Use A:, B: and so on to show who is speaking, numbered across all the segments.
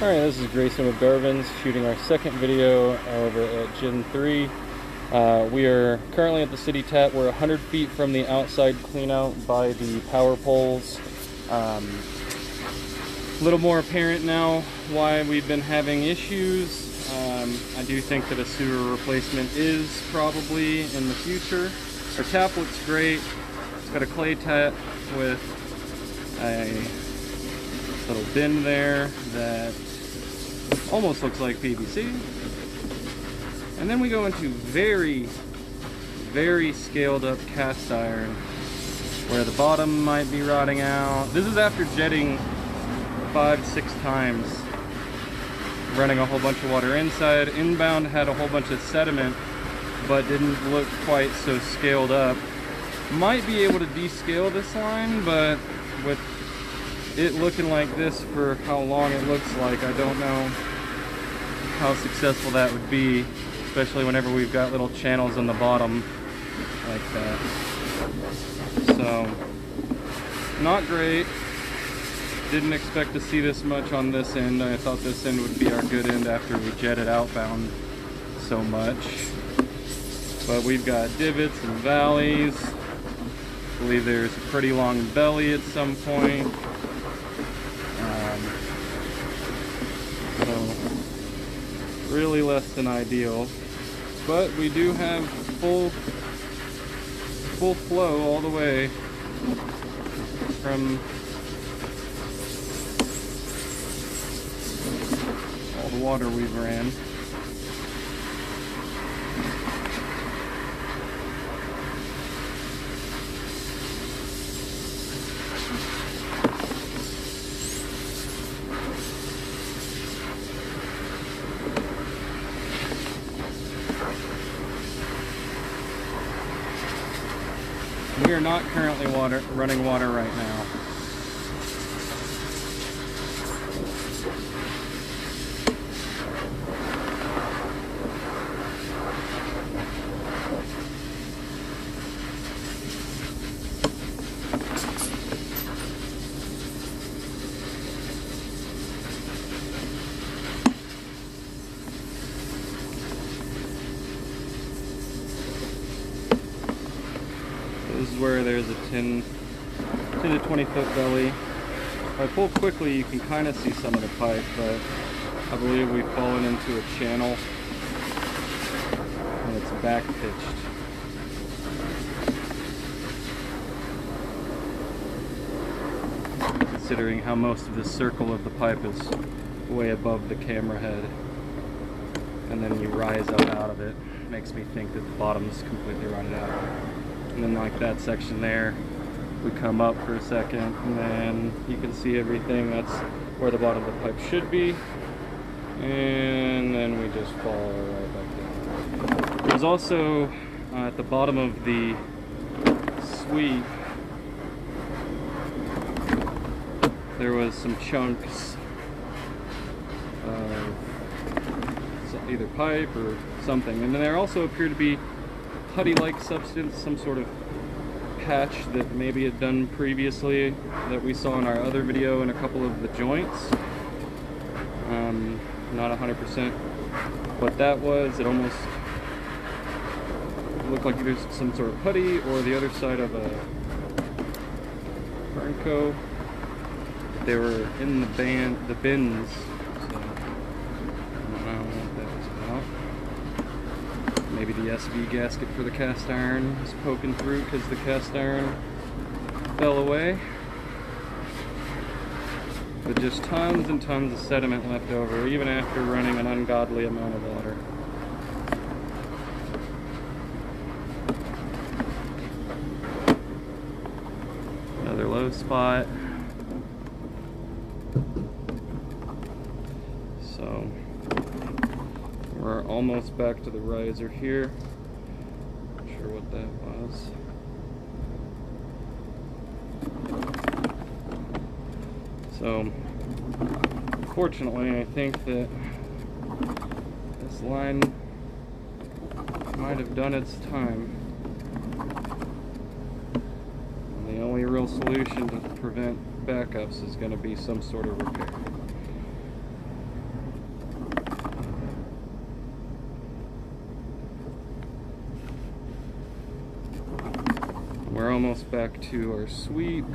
A: Alright, this is Grayson with Garvin's, shooting our second video over at Gen 3. We are currently at the city tap. We're 100 feet from the outside cleanout by the power poles. A little more apparent now why we've been having issues. I do think that a sewer replacement is probably in the future. Our tap looks great. It's got a clay tap with a little bin there that almost looks like PVC. And then we go into very, very scaled up cast iron where the bottom might be rotting out. This is after jetting 5-6 times, running a whole bunch of water inside. Inbound had a whole bunch of sediment, but didn't look quite so scaled up. Might be able to descale this line, but with it looking like this for how long it looks like, I don't know how successful that would be, especially whenever we've got little channels on the bottom like that. So, not great. Didn't expect to see this much on this end. I thought this end would be our good end after we jetted outbound so much. But we've got divots and valleys. I believe there's a pretty long belly at some point. So really less than ideal, but we do have full flow all the way from all the water we've ran. We are not currently running water right now. This is where there's a 10 to 20 foot belly. If I pull quickly, you can kind of see some of the pipe, but I believe we've fallen into a channel and it's back pitched. Considering how most of the circle of the pipe is way above the camera head, and then you rise up out of it, makes me think that the bottom is completely rotted out. And then like that section there, we come up for a second and then you can see everything. That's where the bottom of the pipe should be. And then we just fall right back down. There's also at the bottom of the sweep, there was some chunks of either pipe or something. And then there also appeared to be putty-like substance, some sort of patch that maybe had done previously that we saw in our other video in a couple of the joints. Not 100% what that was. It almost looked like there's some sort of putty or the other side of a Burnco. They were in the bins, so I don't know what that was about. Maybe the SV gasket for the cast iron is poking through because the cast iron fell away. But just tons and tons of sediment left over, even after running an ungodly amount of water. Another low spot. So we're almost back to the riser here. Not sure what that was. So, fortunately, I think that this line might have done its time. And the only real solution to prevent backups is going to be some sort of repair. almost back to our sweep.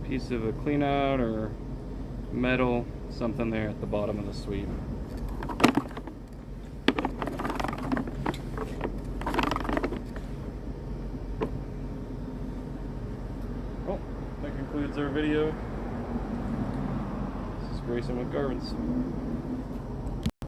A: Piece of a clean out or metal, something there at the bottom of the sweep. Well, that concludes our video. This is Grayson with Garvin's.